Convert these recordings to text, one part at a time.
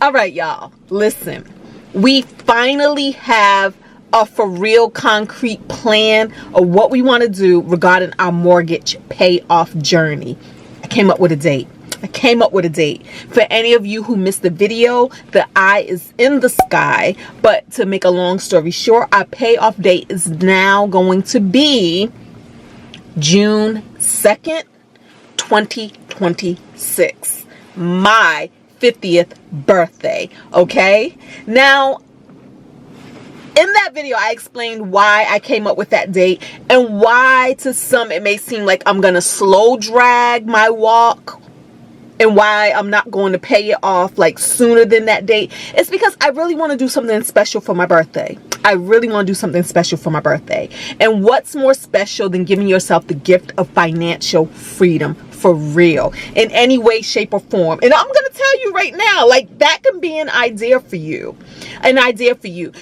All right, y'all, listen. We finally have a for real concrete plan of what we want to do regarding our mortgage payoff journey. I came up with a date. For any of you who missed the video, the eye is in the sky. But to make a long story short, our payoff date is now going to be June 2nd, 2026. My 50th birthday. Okay? Now, in that video, I explained why I came up with that date and why to some it may seem like I'm going to slow drag my walk and why I'm not going to pay it off like sooner than that date. It's because I really want to do something special for my birthday. And what's more special than giving yourself the gift of financial freedom for real in any way, shape, or form? And I'm going to tell you right now, like, that can be an idea for you.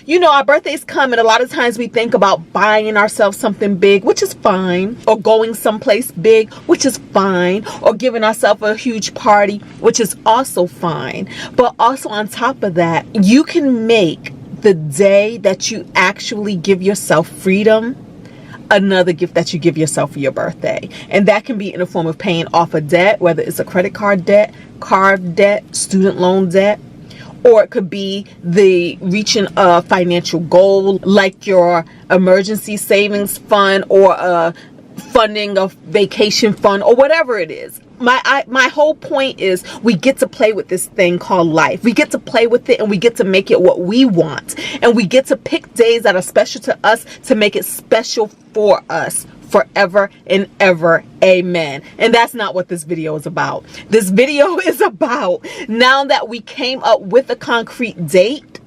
You know, our birthdays come and a lot of times we think about buying ourselves something big, which is fine, or going someplace big, which is fine, or giving ourselves a huge party, which is also fine. But also on top of that, you can make the day that you actually give yourself freedom another gift that you give yourself for your birthday. And that can be in the form of paying off a debt, whether it's a credit card debt, car debt, student loan debt, or it could be the reaching a financial goal like your emergency savings fund or funding a vacation fund or whatever it is. My whole point is we get to play with this thing called life. We get to play with it and we get to make it what we want. And we get to pick days that are special to us to make it special for us forever and ever. Amen. And that's not what this video is about. This video is about, now that we came up with a concrete date,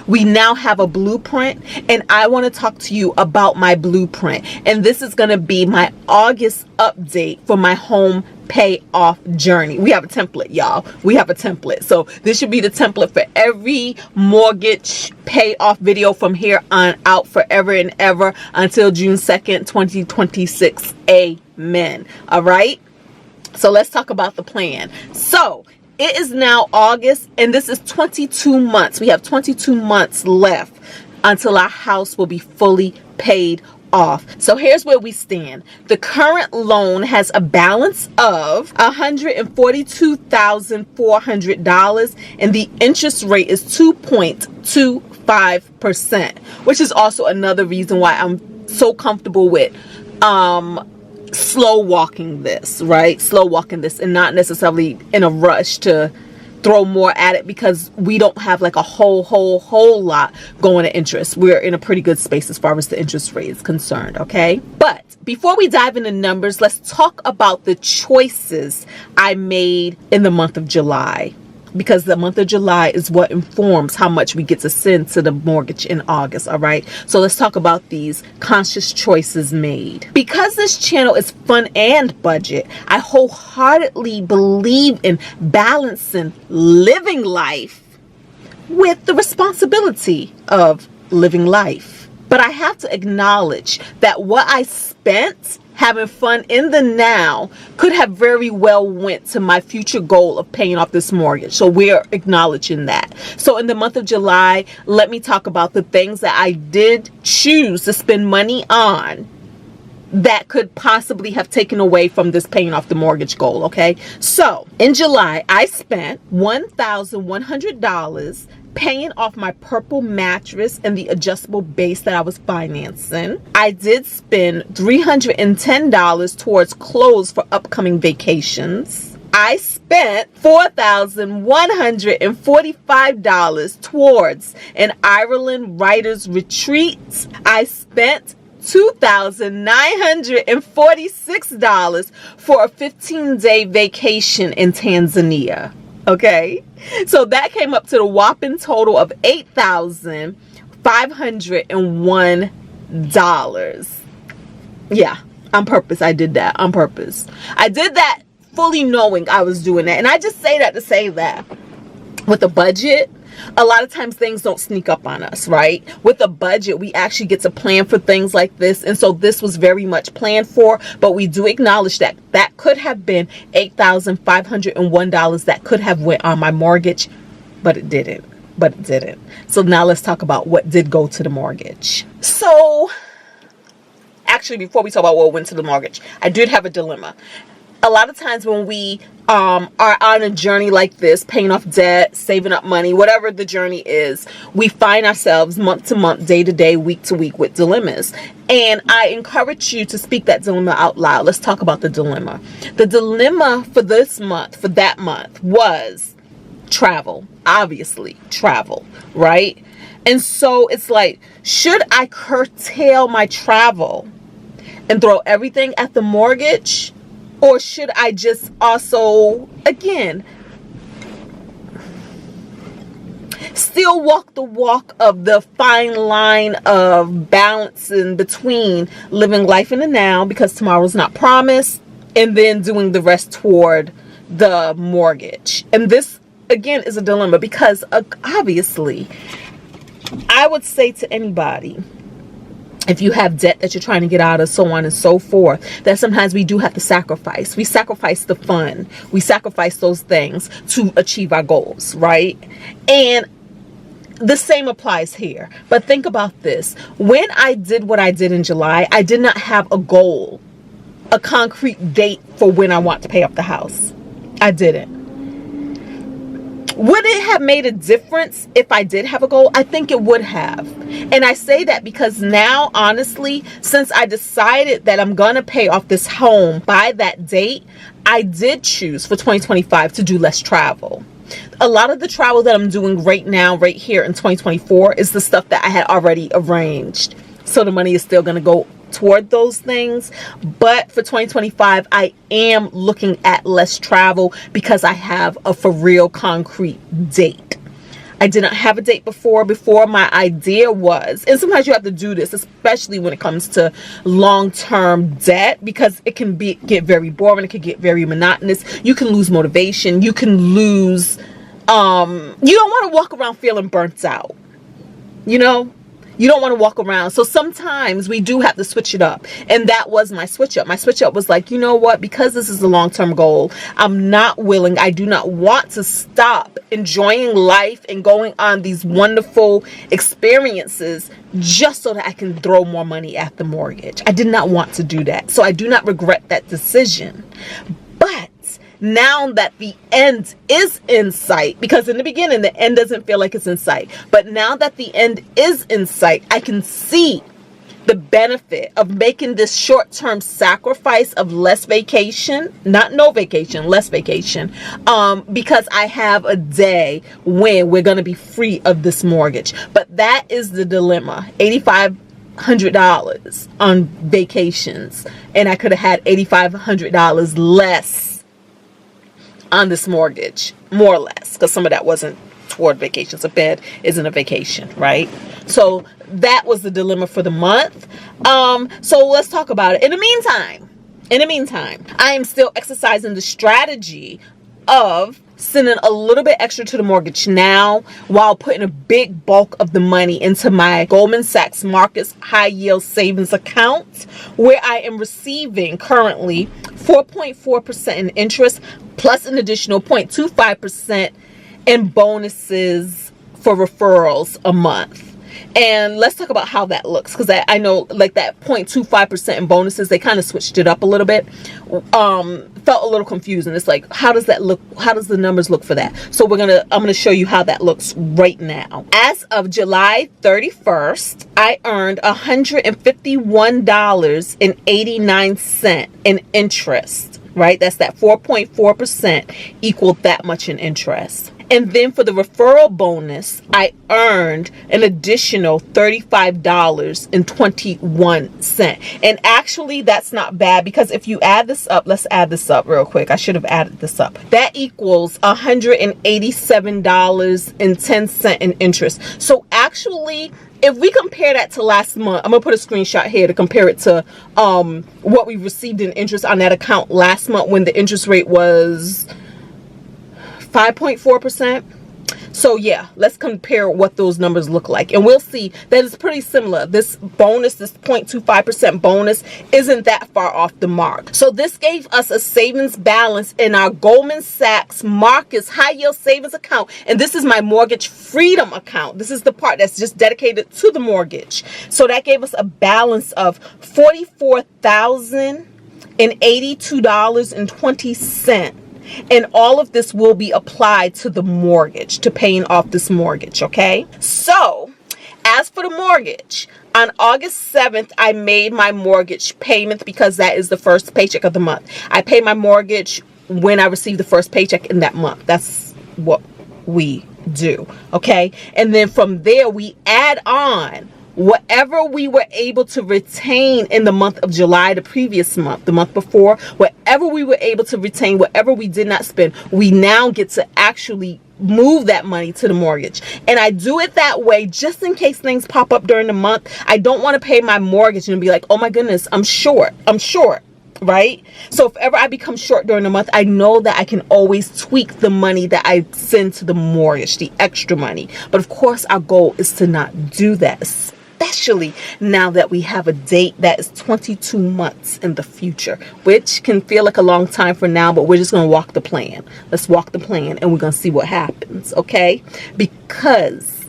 we now have a blueprint, and I want to talk to you about my blueprint. And this is going to be my August update for my home payoff journey. We have a template, y'all. We have a template. So this should be the template for every mortgage payoff video from here on out, forever and ever, until June 2nd, 2026. Amen. All right. So let's talk about the plan. So it is now August, and this is 22 months. We have 22 months left until our house will be fully paid off. So here's where we stand. The current loan has a balance of $142,400, and the interest rate is 2.25%, which is also another reason why I'm so comfortable with slow walking this, right? Slow walking this and not necessarily in a rush to throw more at it, because we don't have like a whole lot going to interest. We're in a pretty good space as far as the interest rate is concerned, okay? But before we dive into numbers, let's talk about the choices I made in the month of July, because the month of July is what informs how much we get to send to the mortgage in August. All right, so let's talk about these conscious choices made. Because this channel is fun and budget, I wholeheartedly believe in balancing living life with the responsibility of living life. But I have to acknowledge that what I spent having fun in the now could have very well went to my future goal of paying off this mortgage. So we're acknowledging that. So in the month of July, let me talk about the things that I did choose to spend money on that could possibly have taken away from this paying off the mortgage goal. Okay, so in July, I spent $1,100 paying off my purple mattress and the adjustable base that I was financing. I did spend $310 towards clothes for upcoming vacations. I spent $4,145 towards an Ireland writer's retreat. I spent $2,946 for a 15-day vacation in Tanzania. Okay, so that came up to the whopping total of $8,501. Yeah, on purpose. I did that on purpose. I did that fully knowing I was doing that. And I just say that to say that with a budget, a lot of times things don't sneak up on us, right? With a budget, we actually get to plan for things like this. And so this was very much planned for, but we do acknowledge that that could have been $8,501 that could have went on my mortgage but it didn't. So now let's talk about what did go to the mortgage. So actually, before we talk about what went to the mortgage, I did have a dilemma. A lot of times when we are on a journey like this, paying off debt, saving up money, whatever the journey is, we find ourselves month to month, day to day, week to week with dilemmas. And I encourage you to speak that dilemma out loud. Let's talk about the dilemma. The dilemma for this month, for that month, was travel. Obviously, travel, right? And so it's like, should I curtail my travel and throw everything at the mortgage? Or should I just also, again, still walk the walk of the fine line of balance in between living life in the now, because tomorrow's not promised, and then doing the rest toward the mortgage? And this, again, is a dilemma, because obviously, I would say to anybody, if you have debt that you're trying to get out of, so on and so forth, that sometimes we do have to sacrifice. We sacrifice the fun. We sacrifice those things to achieve our goals, right? And the same applies here. But think about this. When I did what I did in July, I did not have a goal, a concrete date for when I want to pay off the house. I didn't. Would it have made a difference if I did have a goal? I think it would have. And I say that because now, honestly, since I decided that I'm going to pay off this home by that date, I did choose for 2025 to do less travel. A lot of the travel that I'm doing right now, right here in 2024, is the stuff that I had already arranged. So the money is still going to go toward those things. But for 2025, I am looking at less travel because I have a for real concrete date. I did not have a date before. My idea was, and sometimes you have to do this, especially when it comes to long-term debt, because it can get very boring. It can get very monotonous. You can lose motivation. You can lose, you don't want to walk around feeling burnt out. You don't want to walk around. So sometimes we do have to switch it up. And that was my switch up. My switch up was like, you know what? Because this is a long-term goal, I do not want to stop enjoying life and going on these wonderful experiences just so that I can throw more money at the mortgage. I did not want to do that. So I do not regret that decision. But now that the end is in sight, because in the beginning, the end doesn't feel like it's in sight. But now that the end is in sight, I can see the benefit of making this short-term sacrifice of less vacation, not no vacation, less vacation, because I have a day when we're going to be free of this mortgage. But that is the dilemma. $8,500 on vacations, and I could have had $8,500 less on this mortgage, more or less, because some of that wasn't toward vacations. A bed isn't a vacation, right? So that was the dilemma for the month. So let's talk about it. In the meantime, I am still exercising the strategy of sending a little bit extra to the mortgage now while putting a big bulk of the money into my Goldman Sachs Markets high yield savings account, where I am receiving currently 4.4% in interest plus an additional 0.25% in bonuses for referrals a month. And let's talk about how that looks, because I know like that 0.25% in bonuses, they kind of switched it up a little bit. Felt a little confusing. It's like, how does that look? How does the numbers look for that? So I'm gonna show you how that looks right now. As of July 31st, I earned $151.89 in interest. Right, that's that 4.4% equaled that much in interest. And then for the referral bonus, I earned an additional $35.21. And actually, that's not bad, because if you add this up, let's add this up real quick. I should have added this up. That equals $187.10 in interest. So actually, if we compare that to last month, I'm going to put a screenshot here to compare it to what we received in interest on that account last month when the interest rate was 5.4%. So yeah, let's compare what those numbers look like, and we'll see that it's pretty similar. This bonus, this 0.25% bonus, isn't that far off the mark. So this gave us a savings balance in our Goldman Sachs Marcus high yield savings account, and this is my mortgage freedom account. This is the part that's just dedicated to the mortgage. So that gave us a balance of $44,082.20. And all of this will be applied to the mortgage, to paying off this mortgage, okay? So, as for the mortgage, on August 7th, I made my mortgage payment because that is the first paycheck of the month. I pay my mortgage when I receive the first paycheck in that month. That's what we do, okay? And then from there, we add on whatever we were able to retain in the month of July, the previous month, the month before, whatever we were able to retain, whatever we did not spend, we now get to actually move that money to the mortgage. And I do it that way just in case things pop up during the month. I don't want to pay my mortgage and be like, oh my goodness, I'm short, right? So if ever I become short during the month, I know that I can always tweak the money that I send to the mortgage, the extra money. But of course, our goal is to not do that, especially now that we have a date that is 22 months in the future, which can feel like a long time from now, but we're just going to walk the plan. Let's walk the plan, and we're going to see what happens, okay? Because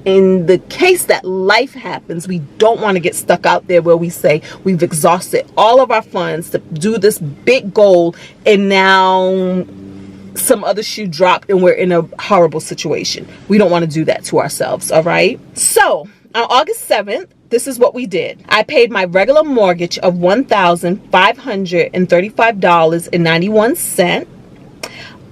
in the case that life happens, we don't want to get stuck out there where we say we've exhausted all of our funds to do this big goal, and now some other shoe dropped and we're in a horrible situation. We don't want to do that to ourselves, all right? So on August 7th, this is what we did. I paid my regular mortgage of $1,535.91.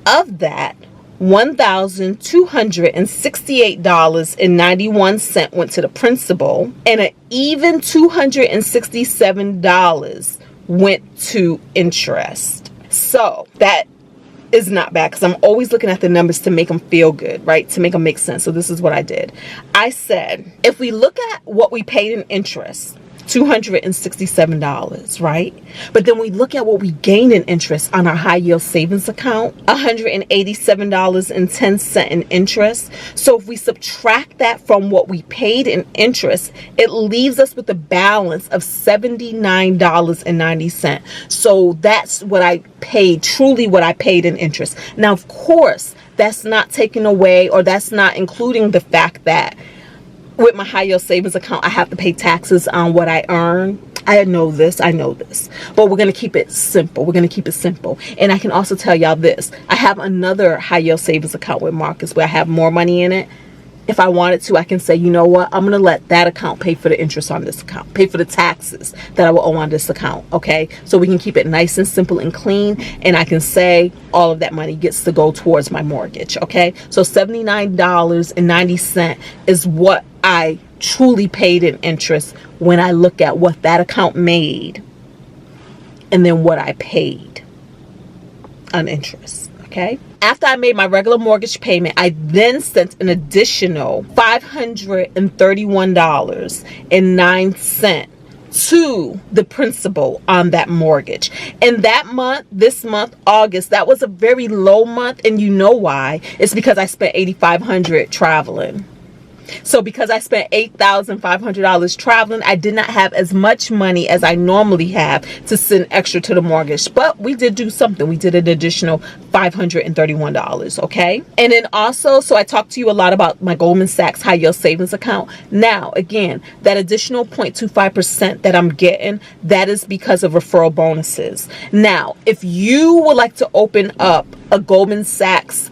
Of that, $1,268.91 went to the principal, and an even $267 went to interest. So that is not bad, because I'm always looking at the numbers to make them feel good, right? To make them make sense. So this is what I did. I said, if we look at what we paid in interest, $267, right? But then we look at what we gained in interest on our high yield savings account, $187.10 in interest. So if we subtract that from what we paid in interest, it leaves us with a balance of $79.90. So that's what I paid, truly what I paid in interest. Now, of course, that's not taking away, or that's not including the fact that with my high yield savings account, I have to pay taxes on what I earn. I know this, but we're going to keep it simple. We're going to keep it simple. And I can also tell y'all this. I have another high yield savings account with Marcus where I have more money in it. If I wanted to, I can say, you know what? I'm going to let that account pay for the interest on this account, pay for the taxes that I will owe on this account. Okay. So we can keep it nice and simple and clean. And I can say all of that money gets to go towards my mortgage. Okay. So $79.90 is what I truly paid in interest when I look at what that account made and then what I paid on interest. Okay. After I made my regular mortgage payment, I then sent an additional $531.09 to the principal on that mortgage. And that month, this month, August, that was a very low month. And you know why? It's because I spent $8,500 traveling. So because I spent $8,500 traveling, I did not have as much money as I normally have to send extra to the mortgage. But we did do something. We did an additional $531, okay? And then also, so I talked to you a lot about my Goldman Sachs high yield savings account. Now, again, that additional 0.25% that I'm getting, that is because of referral bonuses. Now, if you would like to open up a Goldman Sachs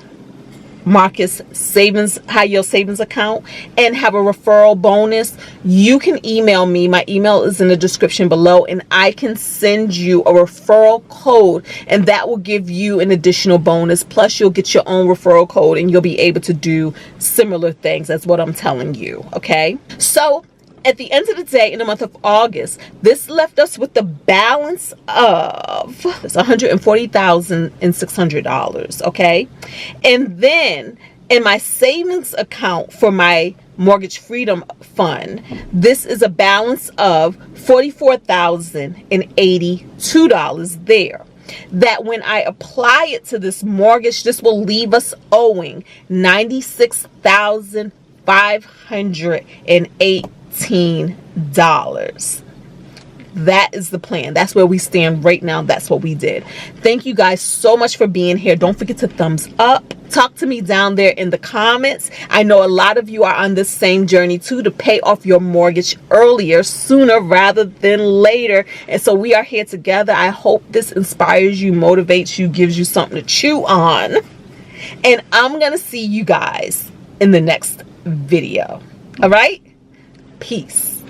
Marcus savings high yield savings account and have a referral bonus, you can email me. My email is in the description below, and I can send you a referral code, and that will give you an additional bonus. Plus you'll get your own referral code, and you'll be able to do similar things as what I'm telling you. Okay, so at the end of the day, in the month of August, this left us with the balance of $140,600, okay? And then in my savings account for my mortgage freedom fund, this is a balance of $44,082 there. that when I apply it to this mortgage, this will leave us owing $96,518. That is the plan. That's where we stand right now. That's what we did. Thank you guys so much for being here. Don't forget to thumbs up. Talk to me down there in the comments. I know a lot of you are on this same journey too, to pay off your mortgage earlier, sooner rather than later. And so we are here together. I hope this inspires you, motivates you, gives you something to chew on. And I'm going to see you guys in the next video. All right? Peace.